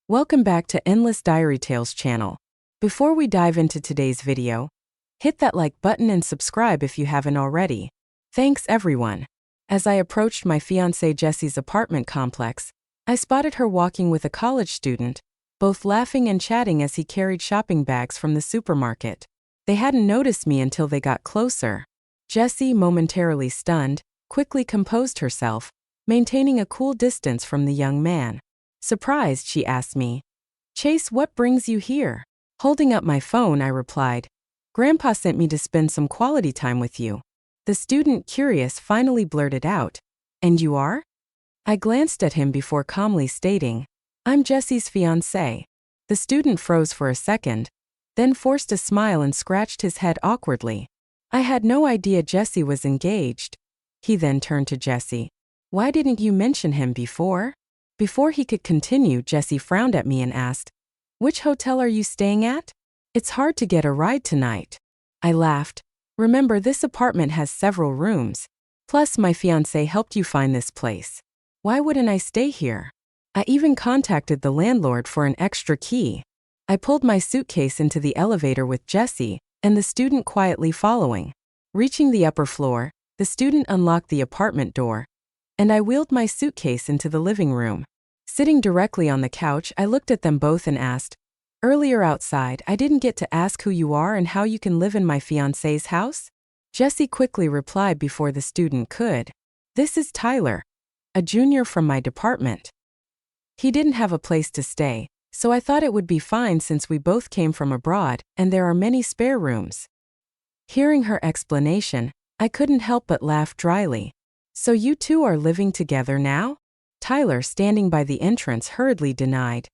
Welcome back to Endless Diary Tales channel. Before we dive into today's video, hit that like button and subscribe if you haven't already. Thanks everyone. As I approached my fiancée Jessie's apartment complex, I spotted her walking with a college student, both laughing and chatting as he carried shopping bags from the supermarket. They hadn't noticed me until they got closer. Jessie, momentarily stunned, quickly composed herself, maintaining a cool distance from the young man. Surprised, she asked me, "Chase, what brings you here?" Holding up my phone, I replied, "Grandpa sent me to spend some quality time with you." The student, curious, finally blurted out, "And you are?" I glanced at him before calmly stating, "I'm Jessie's fiancé." The student froze for a second, then forced a smile and scratched his head awkwardly. I had no idea Jessie was engaged. He then turned to Jessie. "Why didn't you mention him before?" Before he could continue, Jessie frowned at me and asked, "Which hotel are you staying at? It's hard to get a ride tonight." I laughed. "Remember, this apartment has several rooms. Plus, my fiancé helped you find this place. Why wouldn't I stay here? I even contacted the landlord for an extra key." I pulled my suitcase into the elevator with Jessie, and the student quietly following. Reaching the upper floor, the student unlocked the apartment door, and I wheeled my suitcase into the living room. Sitting directly on the couch, I looked at them both and asked, "Earlier outside, I didn't get to ask who you are and how you can live in my fiancé's house?" Jessie quickly replied before the student could. "This is Tyler, a junior from my department. He didn't have a place to stay, so I thought it would be fine since we both came from abroad and there are many spare rooms." Hearing her explanation, I couldn't help but laugh dryly. "So you two are living together now?" Tyler, standing by the entrance, hurriedly denied.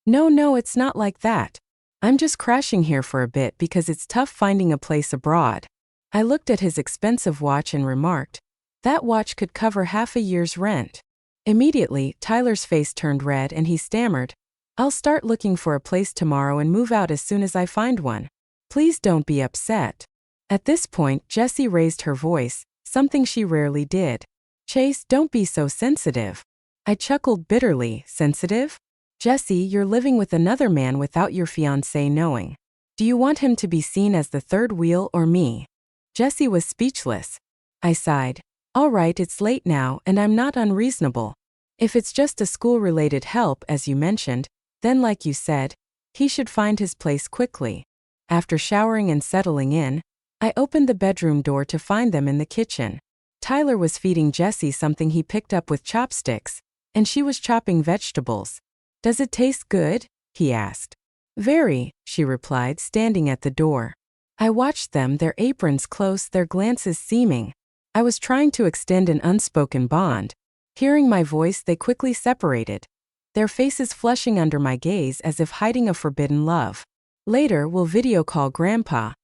No, it's not like that. I'm just crashing here for a bit because it's tough finding a place abroad." I looked at his expensive watch and remarked, "That watch could cover half a year's rent." Immediately, Tyler's face turned red and he stammered, "I'll start looking for a place tomorrow and move out as soon as I find one. Please don't be upset." At this point, Jessie raised her voice, something she rarely did. "Chase, don't be so sensitive." I chuckled bitterly. "Sensitive? Jessie, you're living with another man without your fiancé knowing. Do you want him to be seen as the third wheel or me?" Jessie was speechless. I sighed. "All right, it's late now and I'm not unreasonable. If it's just a school-related help, as you mentioned, then like you said, he should find his place quickly." After showering and settling in, I opened the bedroom door to find them in the kitchen. Tyler was feeding Jessie something he picked up with chopsticks, and she was chopping vegetables. "Does it taste good?" he asked. "Very," she replied, standing at the door. I watched them, their aprons close, their glances seeming. I was trying to extend an unspoken bond. Hearing my voice, they quickly separated, their faces flushing under my gaze as if hiding a forbidden love. "Later, we'll video call Grandpa.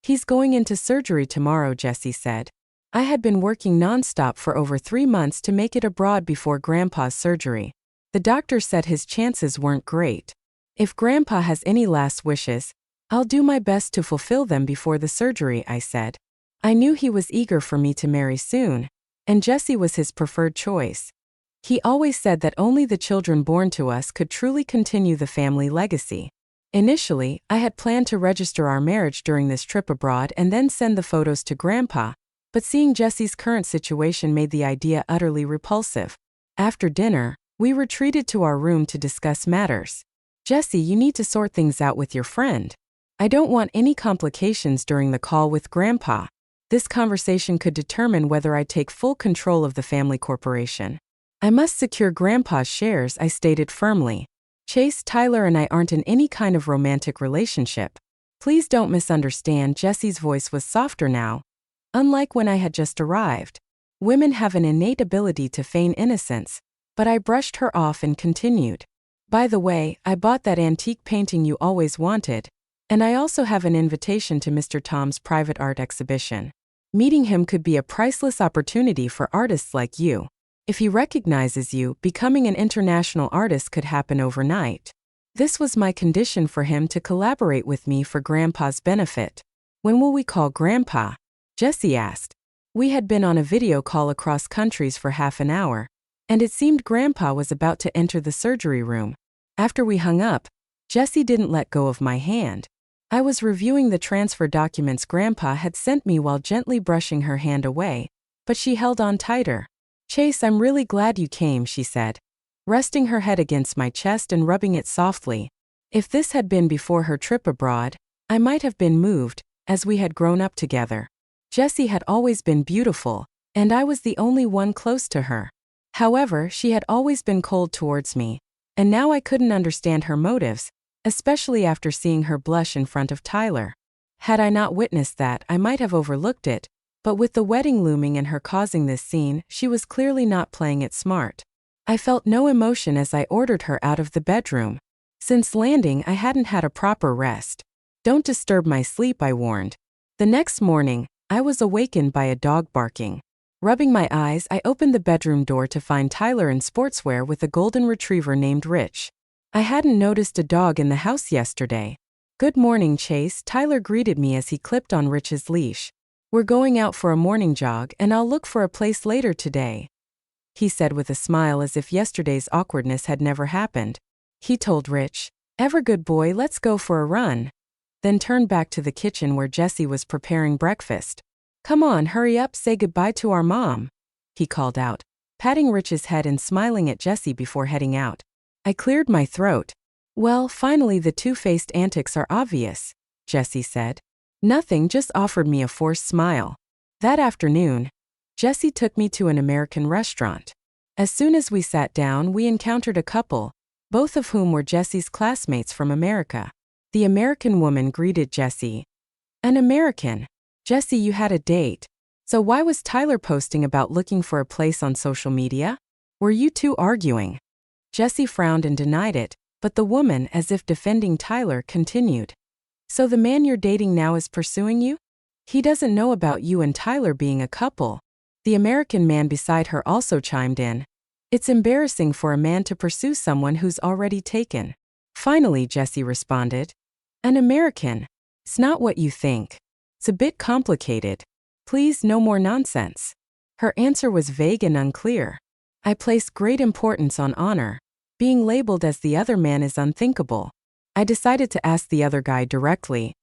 He's going into surgery tomorrow," Jessie said. I had been working nonstop for over 3 months to make it abroad before Grandpa's surgery. The doctor said his chances weren't great. "If Grandpa has any last wishes, I'll do my best to fulfill them before the surgery," I said. I knew he was eager for me to marry soon, and Jessie was his preferred choice. He always said that only the children born to us could truly continue the family legacy. Initially, I had planned to register our marriage during this trip abroad and then send the photos to Grandpa, but seeing Jessie's current situation made the idea utterly repulsive. After dinner, we retreated to our room to discuss matters. "Jessie, you need to sort things out with your friend. I don't want any complications during the call with Grandpa. This conversation could determine whether I take full control of the family corporation. I must secure Grandpa's shares," I stated firmly. "Chase, Tyler and I aren't in any kind of romantic relationship. Please don't misunderstand." Jessie's voice was softer now, unlike when I had just arrived. Women have an innate ability to feign innocence, but I brushed her off and continued. "By the way, I bought that antique painting you always wanted, and I also have an invitation to Mr. Tom's private art exhibition. Meeting him could be a priceless opportunity for artists like you. If he recognizes you, becoming an international artist could happen overnight. This was my condition for him to collaborate with me for Grandpa's benefit." "When will we call Grandpa?" Jessie asked. We had been on a video call across countries for half an hour, and it seemed Grandpa was about to enter the surgery room. After we hung up, Jessie didn't let go of my hand. I was reviewing the transfer documents Grandpa had sent me while gently brushing her hand away, but she held on tighter. "Chase, I'm really glad you came," she said, resting her head against my chest and rubbing it softly. If this had been before her trip abroad, I might have been moved, as we had grown up together. Jessie had always been beautiful, and I was the only one close to her. However, she had always been cold towards me, and now I couldn't understand her motives, especially after seeing her blush in front of Tyler. Had I not witnessed that, I might have overlooked it, but with the wedding looming and her causing this scene, she was clearly not playing it smart. I felt no emotion as I ordered her out of the bedroom. Since landing, I hadn't had a proper rest. "Don't disturb my sleep," I warned. The next morning, I was awakened by a dog barking. Rubbing my eyes, I opened the bedroom door to find Tyler in sportswear with a golden retriever named Rich. I hadn't noticed a dog in the house yesterday. "Good morning, Chase," Tyler greeted me as he clipped on Rich's leash. "We're going out for a morning jog and I'll look for a place later today," he said with a smile as if yesterday's awkwardness had never happened. He told Rich, "Ever good boy, let's go for a run," then turned back to the kitchen where Jessie was preparing breakfast. "Come on, hurry up, say goodbye to our mom," he called out, patting Rich's head and smiling at Jessie before heading out. I cleared my throat. "Well, finally the two-faced antics are obvious," Jessie said. Nothing, just offered me a forced smile. That afternoon, Jessie took me to an American restaurant. As soon as we sat down, we encountered a couple, both of whom were Jessie's classmates from America. The American woman greeted Jessie. "An American? Jessie, you had a date. So why was Tyler posting about looking for a place on social media? Were you two arguing?" Jessie frowned and denied it, but the woman, as if defending Tyler, continued. "So the man you're dating now is pursuing you? He doesn't know about you and Tyler being a couple." The American man beside her also chimed in. "It's embarrassing for a man to pursue someone who's already taken." Finally, Jessie responded. "An American? It's not what you think. It's a bit complicated. Please, no more nonsense." Her answer was vague and unclear. I place great importance on honor. Being labeled as the other man is unthinkable. I decided to ask the other guy directly.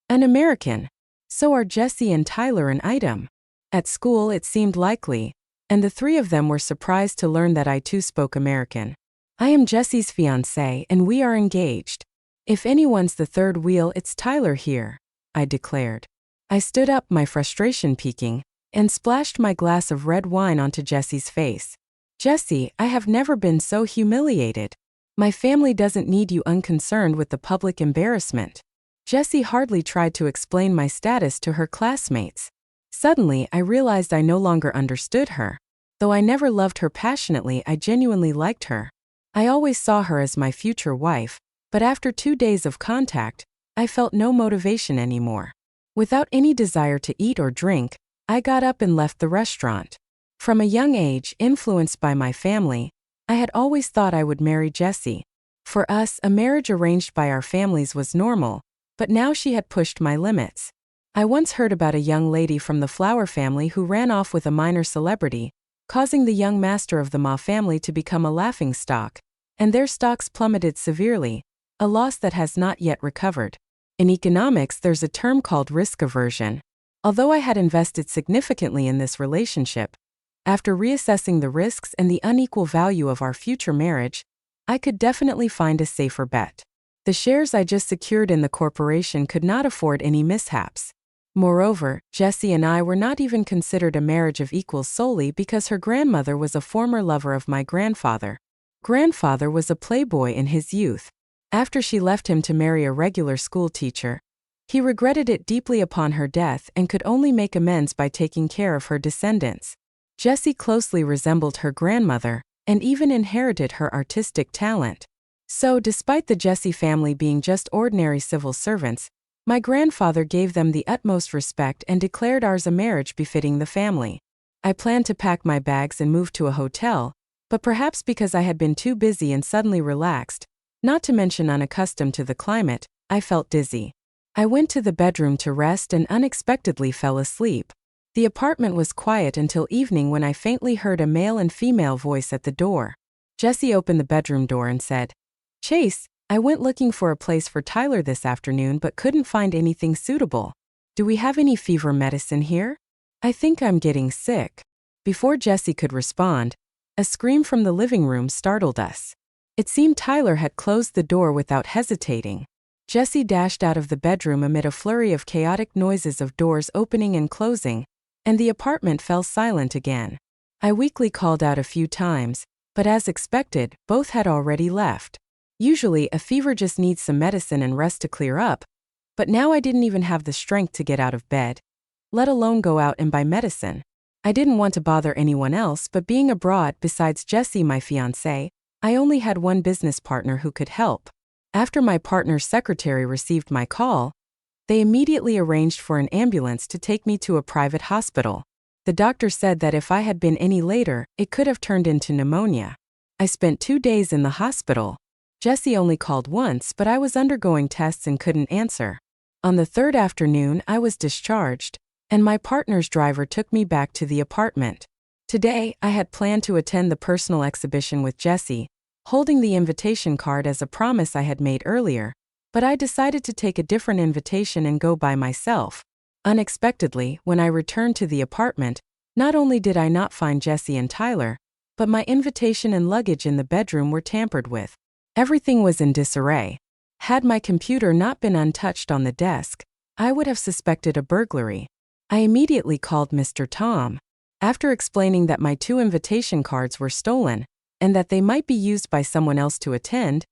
"An American? So are Jessie and Tyler an item?" At school, it seemed likely, and the three of them were surprised to learn that I too spoke American. "I am Jessie's fiancée and we are engaged. If anyone's the third wheel, it's Tyler here," I declared. I stood up, my frustration peaking, and splashed my glass of red wine onto Jessie's face. "Jessie, I have never been so humiliated. My family doesn't need you unconcerned with the public embarrassment." Jessie hardly tried to explain my status to her classmates. Suddenly, I realized I no longer understood her. Though I never loved her passionately, I genuinely liked her. I always saw her as my future wife, but after 2 days of contact, I felt no motivation anymore. Without any desire to eat or drink, I got up and left the restaurant. From a young age, influenced by my family, I had always thought I would marry Jessie. For us, a marriage arranged by our families was normal, but now she had pushed my limits. I once heard about a young lady from the Flower family who ran off with a minor celebrity, causing the young master of the Ma family to become a laughingstock, and their stocks plummeted severely, a loss that has not yet recovered. In economics, there's a term called risk aversion. Although I had invested significantly in this relationship, after reassessing the risks and the unequal value of our future marriage, I could definitely find a safer bet. The shares I just secured in the corporation could not afford any mishaps. Moreover, Jessie and I were not even considered a marriage of equals solely because her grandmother was a former lover of my grandfather. Grandfather was a playboy in his youth. After she left him to marry a regular school teacher, he regretted it deeply upon her death and could only make amends by taking care of her descendants. Jessie closely resembled her grandmother and even inherited her artistic talent. So, despite the Jessie family being just ordinary civil servants, my grandfather gave them the utmost respect and declared ours a marriage befitting the family. I planned to pack my bags and move to a hotel, but perhaps because I had been too busy and suddenly relaxed, not to mention unaccustomed to the climate, I felt dizzy. I went to the bedroom to rest and unexpectedly fell asleep. The apartment was quiet until evening when I faintly heard a male and female voice at the door. Jessie opened the bedroom door and said, Chase, I went looking for a place for Tyler this afternoon but couldn't find anything suitable. Do we have any fever medicine here? I think I'm getting sick. Before Jesse could respond, a scream from the living room startled us. It seemed Tyler had closed the door without hesitating. Jesse dashed out of the bedroom amid a flurry of chaotic noises of doors opening and closing, and the apartment fell silent again. I weakly called out a few times, but as expected, both had already left. Usually, a fever just needs some medicine and rest to clear up, but now I didn't even have the strength to get out of bed, let alone go out and buy medicine. I didn't want to bother anyone else, but being abroad, besides Jesse, my fiancé, I only had one business partner who could help. After my partner's secretary received my call, they immediately arranged for an ambulance to take me to a private hospital. The doctor said that if I had been any later, it could have turned into pneumonia. I spent 2 days in the hospital. Jesse only called once, but I was undergoing tests and couldn't answer. On the third afternoon, I was discharged, and my partner's driver took me back to the apartment. Today, I had planned to attend the personal exhibition with Jesse, holding the invitation card as a promise I had made earlier, but I decided to take a different invitation and go by myself. Unexpectedly, when I returned to the apartment, not only did I not find Jesse and Tyler, but my invitation and luggage in the bedroom were tampered with. Everything was in disarray. Had my computer not been untouched on the desk, I would have suspected a burglary. I immediately called Mr. Tom. After explaining that my 2 invitation cards were stolen, and that they might be used by someone else to attend,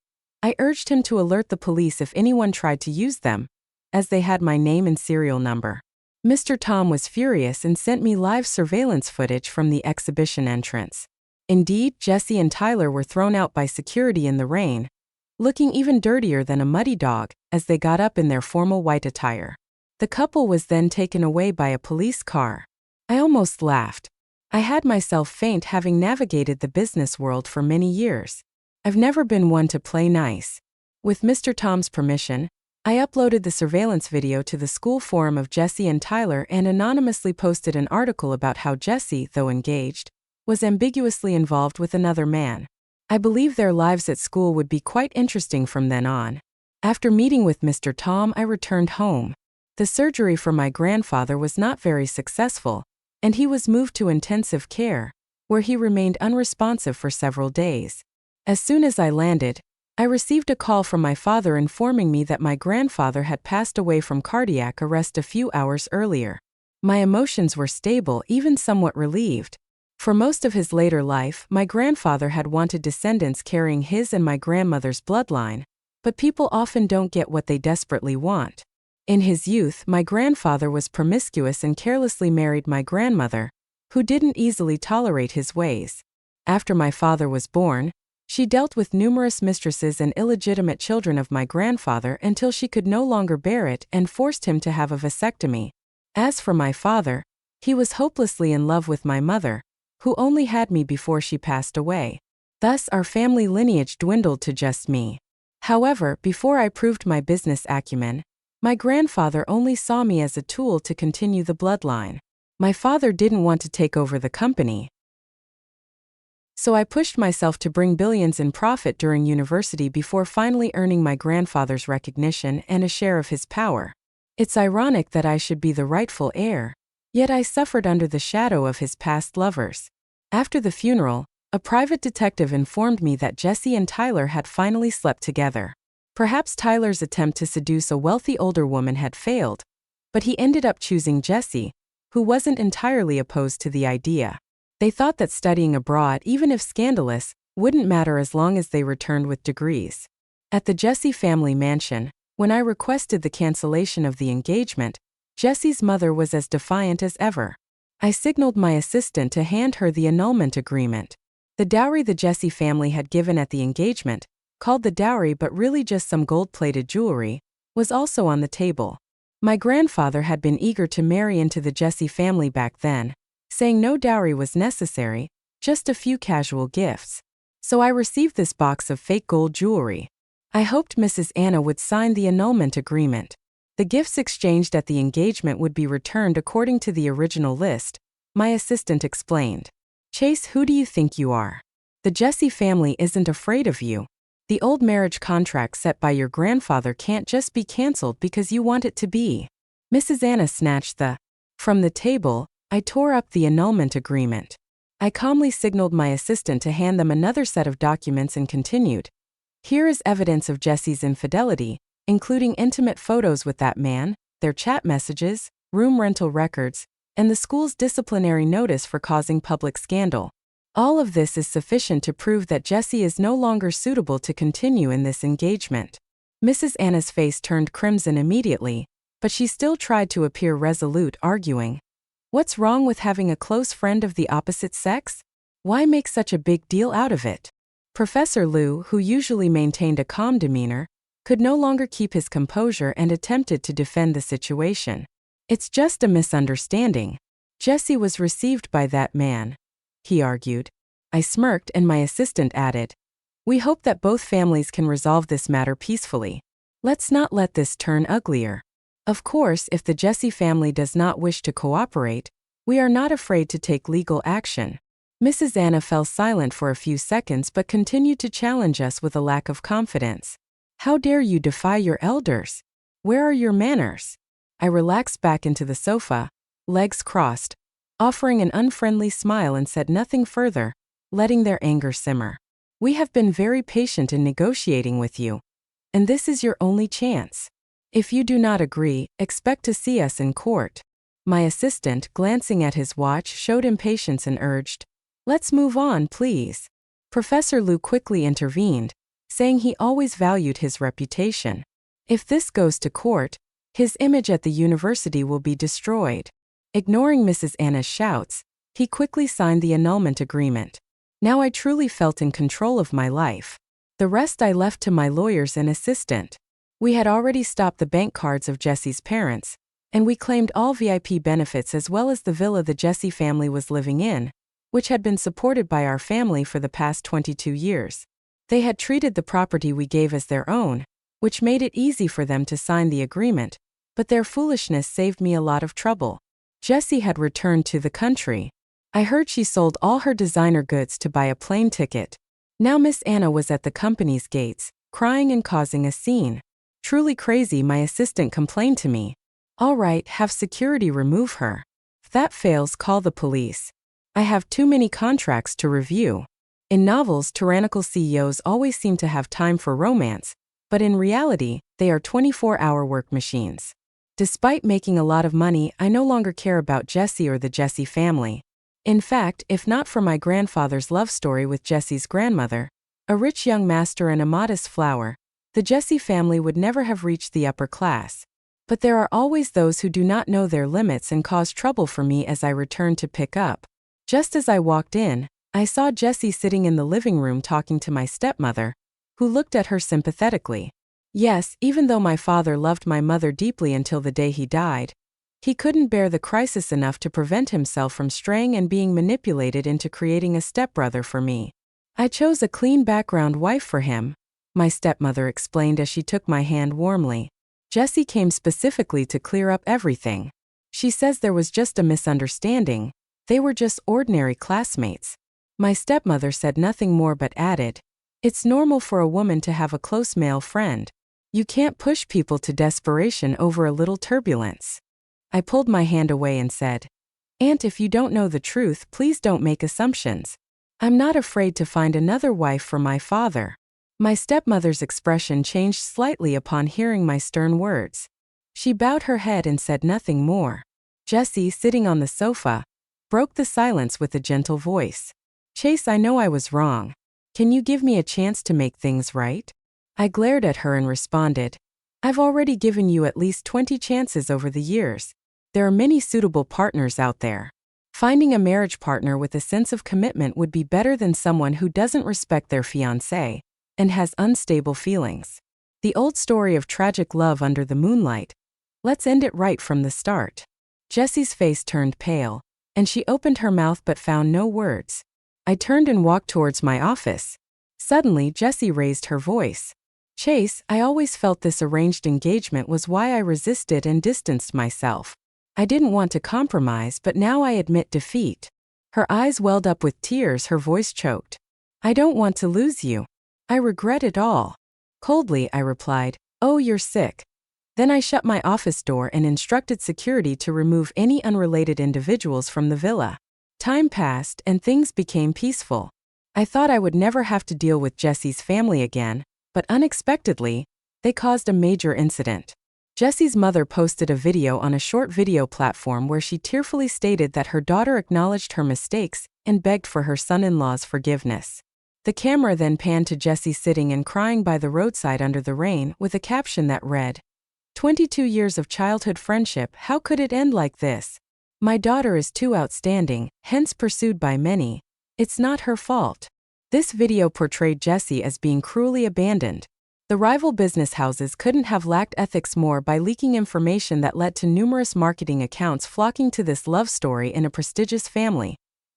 I urged him to alert the police if anyone tried to use them, as they had my name and serial number. Mr. Tom was furious and sent me live surveillance footage from the exhibition entrance. Indeed, Jesse and Tyler were thrown out by security in the rain, looking even dirtier than a muddy dog, as they got up in their formal white attire. The couple was then taken away by a police car. I almost laughed. I had myself faint having navigated the business world for many years. I've never been one to play nice. With Mr. Tom's permission, I uploaded the surveillance video to the school forum of Jesse and Tyler and anonymously posted an article about how Jesse, though engaged, was ambiguously involved with another man. I believe their lives at school would be quite interesting from then on. After meeting with Mr. Tom, I returned home. The surgery for my grandfather was not very successful, and he was moved to intensive care, where he remained unresponsive for several days. As soon as I landed, I received a call from my father informing me that my grandfather had passed away from cardiac arrest a few hours earlier. My emotions were stable, even somewhat relieved. For most of his later life, my grandfather had wanted descendants carrying his and my grandmother's bloodline, but people often don't get what they desperately want. In his youth, my grandfather was promiscuous and carelessly married my grandmother, who didn't easily tolerate his ways. After my father was born, she dealt with numerous mistresses and illegitimate children of my grandfather until she could no longer bear it and forced him to have a vasectomy. As for my father, he was hopelessly in love with my mother, who only had me before she passed away. Thus, our family lineage dwindled to just me. However, before I proved my business acumen, my grandfather only saw me as a tool to continue the bloodline. My father didn't want to take over the company, so I pushed myself to bring billions in profit during university before finally earning my grandfather's recognition and a share of his power. It's ironic that I should be the rightful heir, yet I suffered under the shadow of his past lovers. After the funeral, a private detective informed me that Jesse and Tyler had finally slept together. Perhaps Tyler's attempt to seduce a wealthy older woman had failed, but he ended up choosing Jesse, who wasn't entirely opposed to the idea. They thought that studying abroad, even if scandalous, wouldn't matter as long as they returned with degrees. At the Jesse family mansion, when I requested the cancellation of the engagement, Jesse's mother was as defiant as ever. I signaled my assistant to hand her the annulment agreement. The dowry the Jesse family had given at the engagement, called the dowry but really just some gold-plated jewelry, was also on the table. My grandfather had been eager to marry into the Jesse family back then, saying no dowry was necessary, just a few casual gifts. So I received this box of fake gold jewelry. I hoped Mrs. Anna would sign the annulment agreement. The gifts exchanged at the engagement would be returned according to the original list, my assistant explained. Chase, who do you think you are? The Jesse family isn't afraid of you. The old marriage contract set by your grandfather can't just be canceled because you want it to be. Mrs. Anna snatched from the table. I tore up the annulment agreement. I calmly signaled my assistant to hand them another set of documents and continued. Here is evidence of Jesse's infidelity, including intimate photos with that man, their chat messages, room rental records, and the school's disciplinary notice for causing public scandal. All of this is sufficient to prove that Jesse is no longer suitable to continue in this engagement. Mrs. Anna's face turned crimson immediately, but she still tried to appear resolute, arguing, "What's wrong with having a close friend of the opposite sex? Why make such a big deal out of it?" Professor Liu, who usually maintained a calm demeanor, could no longer keep his composure and attempted to defend the situation. "It's just a misunderstanding. Jesse was received by that man," he argued. I smirked and my assistant added, "We hope that both families can resolve this matter peacefully. Let's not let this turn uglier. Of course, if the Jesse family does not wish to cooperate, we are not afraid to take legal action." Mrs. Anna fell silent for a few seconds but continued to challenge us with a lack of confidence. "How dare you defy your elders? Where are your manners?" I relaxed back into the sofa, legs crossed, offering an unfriendly smile and said nothing further, letting their anger simmer. "We have been very patient in negotiating with you, and this is your only chance. If you do not agree, expect to see us in court." My assistant, glancing at his watch, showed impatience and urged, "Let's move on, please." Professor Liu quickly intervened, saying he always valued his reputation. If this goes to court, his image at the university will be destroyed. Ignoring Mrs. Anna's shouts, he quickly signed the annulment agreement. Now I truly felt in control of my life. The rest I left to my lawyers and assistant. We had already stopped the bank cards of Jesse's parents, and we claimed all VIP benefits as well as the villa the Jesse family was living in, which had been supported by our family for the past 22 years. They had treated the property we gave as their own, which made it easy for them to sign the agreement, but their foolishness saved me a lot of trouble. Jessie had returned to the country. I heard she sold all her designer goods to buy a plane ticket. Now Miss Anna was at the company's gates, crying and causing a scene. Truly crazy, my assistant complained to me. "All right, have security remove her. If that fails, call the police. I have too many contracts to review." In novels, tyrannical CEOs always seem to have time for romance, but in reality, they are 24-hour work machines. Despite making a lot of money, I no longer care about Jesse or the Jesse family. In fact, if not for my grandfather's love story with Jesse's grandmother, a rich young master and a modest flower, the Jesse family would never have reached the upper class. But there are always those who do not know their limits and cause trouble for me as I returned to pick up. Just as I walked in, I saw Jessie sitting in the living room talking to my stepmother, who looked at her sympathetically. Yes, even though my father loved my mother deeply until the day he died, he couldn't bear the crisis enough to prevent himself from straying and being manipulated into creating a stepbrother for me. "I chose a clean background wife for him," my stepmother explained as she took my hand warmly. "Jessie came specifically to clear up everything. She says there was just a misunderstanding. They were just ordinary classmates." My stepmother said nothing more but added, "It's normal for a woman to have a close male friend. You can't push people to desperation over a little turbulence." I pulled my hand away and said, "Aunt, if you don't know the truth, please don't make assumptions. I'm not afraid to find another wife for my father." My stepmother's expression changed slightly upon hearing my stern words. She bowed her head and said nothing more. Jessie, sitting on the sofa, broke the silence with a gentle voice. "Chase, I know I was wrong. Can you give me a chance to make things right?" I glared at her and responded, "I've already given you at least 20 chances over the years. There are many suitable partners out there. Finding a marriage partner with a sense of commitment would be better than someone who doesn't respect their fiancé and has unstable feelings. The old story of tragic love under the moonlight. Let's end it right from the start." Jessie's face turned pale, and she opened her mouth but found no words. I turned and walked towards my office. Suddenly, Jessie raised her voice. "Chase, I always felt this arranged engagement was why I resisted and distanced myself. I didn't want to compromise, but now I admit defeat." Her eyes welled up with tears, her voice choked. "I don't want to lose you. I regret it all. Coldly, I replied, "Oh, you're sick." Then I shut my office door and instructed security to remove any unrelated individuals from the villa. Time passed and things became peaceful. I thought I would never have to deal with Jesse's family again, but unexpectedly, they caused a major incident. Jesse's mother posted a video on a short video platform where she tearfully stated that her daughter acknowledged her mistakes and begged for her son-in-law's forgiveness. The camera then panned to Jesse sitting and crying by the roadside under the rain with a caption that read, "22 years of childhood friendship, how could it end like this? My daughter is too outstanding, hence pursued by many. It's not her fault." This video portrayed Jesse as being cruelly abandoned. The rival business houses couldn't have lacked ethics more by leaking information that led to numerous marketing accounts flocking to this love story in a prestigious family,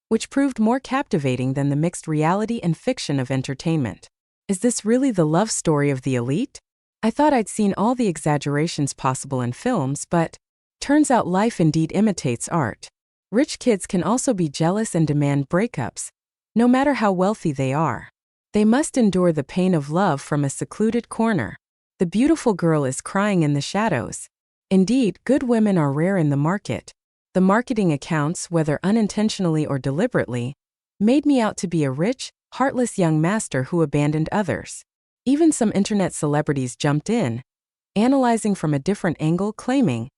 which proved more captivating than the mixed reality and fiction of entertainment. Is this really the love story of the elite? I thought I'd seen all the exaggerations possible in films, but turns out life indeed imitates art. Rich kids can also be jealous and demand breakups, no matter how wealthy they are. They must endure the pain of love from a secluded corner. The beautiful girl is crying in the shadows. Indeed, good women are rare in the market. The marketing accounts, whether unintentionally or deliberately, made me out to be a rich, heartless young master who abandoned others. Even some internet celebrities jumped in, analyzing from a different angle, claiming,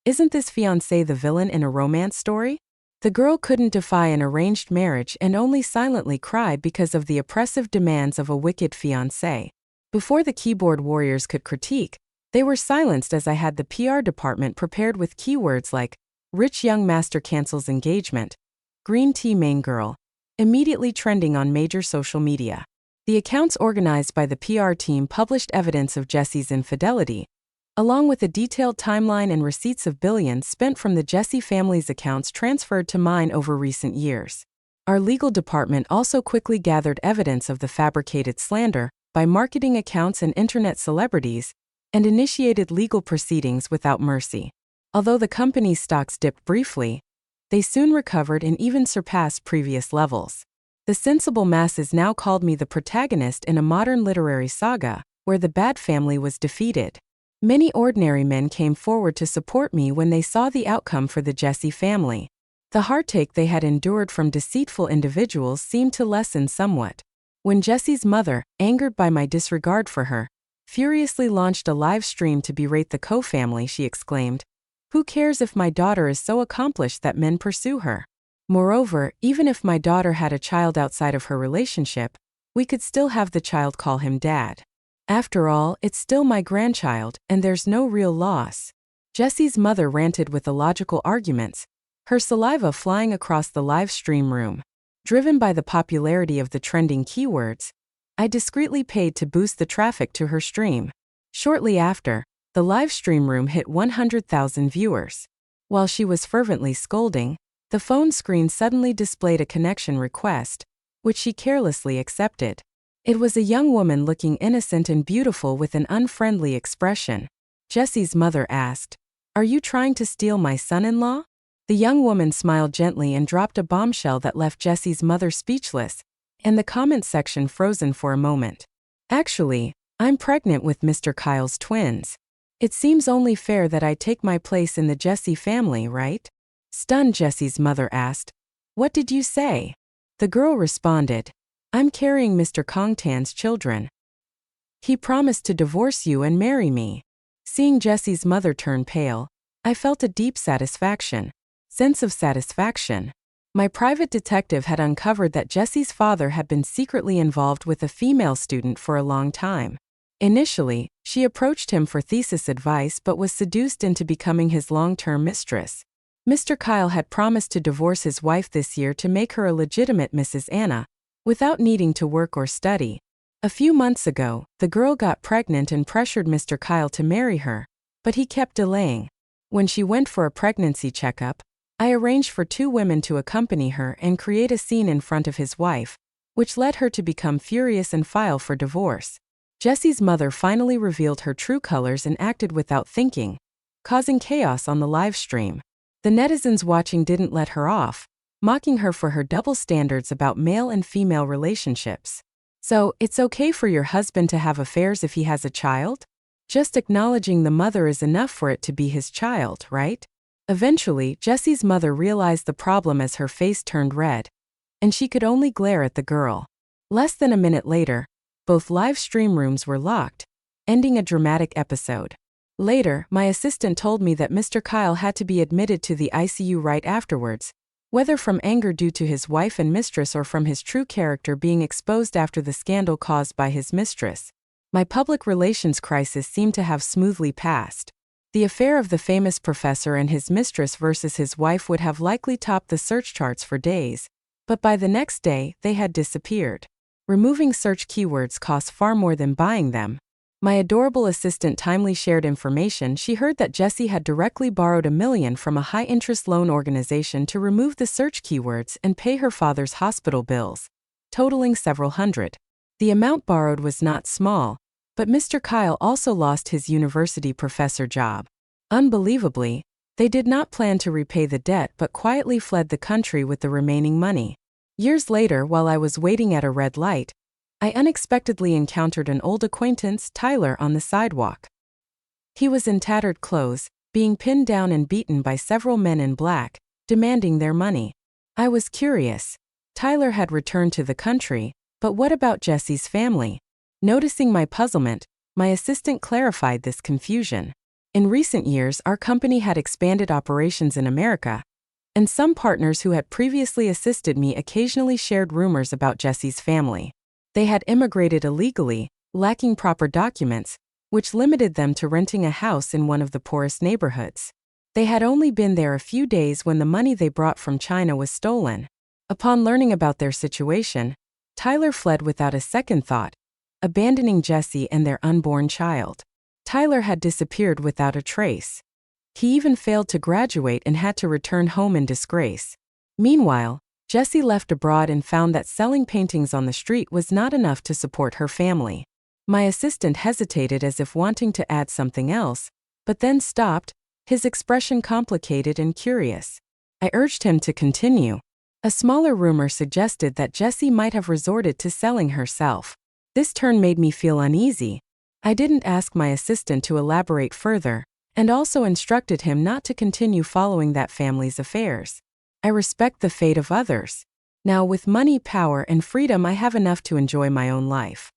"Isn't this fiancé the villain in a romance story?" The girl couldn't defy an arranged marriage and only silently cried because of the oppressive demands of a wicked fiancé. Before the keyboard warriors could critique, they were silenced as I had the PR department prepared with keywords like, "Rich young master cancels engagement," "Green tea main girl," immediately trending on major social media. The accounts organized by the PR team published evidence of Jesse's infidelity, along with a detailed timeline and receipts of billions spent from the Jesse family's accounts transferred to mine over recent years. Our legal department also quickly gathered evidence of the fabricated slander by marketing accounts and internet celebrities, and initiated legal proceedings without mercy. Although the company's stocks dipped briefly, they soon recovered and even surpassed previous levels. The sensible masses now called me the protagonist in a modern literary saga, where the bad family was defeated. Many ordinary men came forward to support me when they saw the outcome for the Jesse family. The heartache they had endured from deceitful individuals seemed to lessen somewhat. When Jesse's mother, angered by my disregard for her, furiously launched a live stream to berate the Coe family, she exclaimed, "Who cares if my daughter is so accomplished that men pursue her? Moreover, even if my daughter had a child outside of her relationship, we could still have the child call him dad. After all, it's still my grandchild, and there's no real loss." Jesse's mother ranted with illogical arguments, her saliva flying across the live stream room. Driven by the popularity of the trending keywords, I discreetly paid to boost the traffic to her stream. Shortly after, the live stream room hit 100,000 viewers. While she was fervently scolding, the phone screen suddenly displayed a connection request, which she carelessly accepted. It was a young woman looking innocent and beautiful with an unfriendly expression. Jesse's mother asked, "Are you trying to steal my son-in-law?" The young woman smiled gently and dropped a bombshell that left Jesse's mother speechless, and the comment section frozen for a moment. "Actually, I'm pregnant with Mr. Kyle's twins. It seems only fair that I take my place in the Jesse family, right?" Stunned, Jesse's mother asked, "What did you say?" The girl responded, "I'm carrying Mr. Kongtan's children. He promised to divorce you and marry me." Seeing Jesse's mother turn pale, I felt a deep sense of satisfaction. My private detective had uncovered that Jesse's father had been secretly involved with a female student for a long time. Initially, she approached him for thesis advice but was seduced into becoming his long-term mistress. Mr. Kyle had promised to divorce his wife this year to make her a legitimate Mrs. Anna, without needing to work or study. A few months ago, the girl got pregnant and pressured Mr. Kyle to marry her, but he kept delaying. When she went for a pregnancy checkup, I arranged for 2 women to accompany her and create a scene in front of his wife, which led her to become furious and file for divorce. Jesse's mother finally revealed her true colors and acted without thinking, causing chaos on the live stream. The netizens watching didn't let her off, mocking her for her double standards about male and female relationships. So, it's okay for your husband to have affairs if he has a child? Just acknowledging the mother is enough for it to be his child, right? Eventually, Jesse's mother realized the problem as her face turned red, and she could only glare at the girl. Less than a minute later, both live stream rooms were locked, ending a dramatic episode. Later, my assistant told me that Mr. Kyle had to be admitted to the ICU right afterwards, whether from anger due to his wife and mistress or from his true character being exposed after the scandal caused by his mistress. My public relations crisis seemed to have smoothly passed. The affair of the famous professor and his mistress versus his wife would have likely topped the search charts for days, but by the next day, they had disappeared. Removing search keywords costs far more than buying them. My adorable assistant timely shared information. She heard that Jesse had directly borrowed $1 million from a high-interest loan organization to remove the search keywords and pay her father's hospital bills, totaling several hundred. The amount borrowed was not small, but Mr. Kyle also lost his university professor job. Unbelievably, they did not plan to repay the debt but quietly fled the country with the remaining money. Years later, while I was waiting at a red light, I unexpectedly encountered an old acquaintance, Tyler, on the sidewalk. He was in tattered clothes, being pinned down and beaten by several men in black, demanding their money. I was curious. Tyler had returned to the country, but what about Jesse's family? Noticing my puzzlement, my assistant clarified this confusion. In recent years, our company had expanded operations in America, and some partners who had previously assisted me occasionally shared rumors about Jesse's family. They had immigrated illegally, lacking proper documents, which limited them to renting a house in one of the poorest neighborhoods. They had only been there a few days when the money they brought from China was stolen. Upon learning about their situation, Tyler fled without a second thought, abandoning Jesse and their unborn child. Tyler had disappeared without a trace. He even failed to graduate and had to return home in disgrace. Meanwhile, Jesse left abroad and found that selling paintings on the street was not enough to support her family. My assistant hesitated as if wanting to add something else, but then stopped, his expression complicated and curious. I urged him to continue. A smaller rumor suggested that Jessie might have resorted to selling herself. This turn made me feel uneasy. I didn't ask my assistant to elaborate further, and also instructed him not to continue following that family's affairs. I respect the fate of others. Now, with money, power, and freedom, I have enough to enjoy my own life.